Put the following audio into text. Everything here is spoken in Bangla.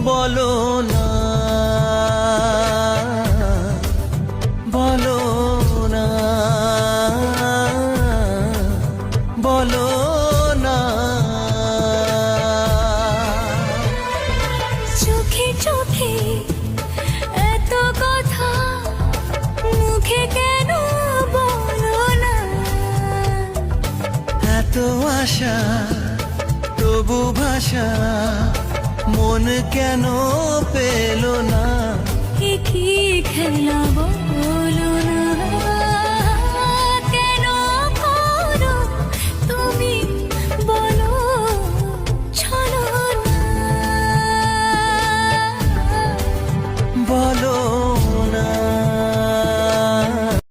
বলো না, বলো না, বলো না। চোখে চোখে এত কথা, মুখে কেন বলো না? এত আশা তবু ভাষা, মন কেন পেল না? কি খেলা বল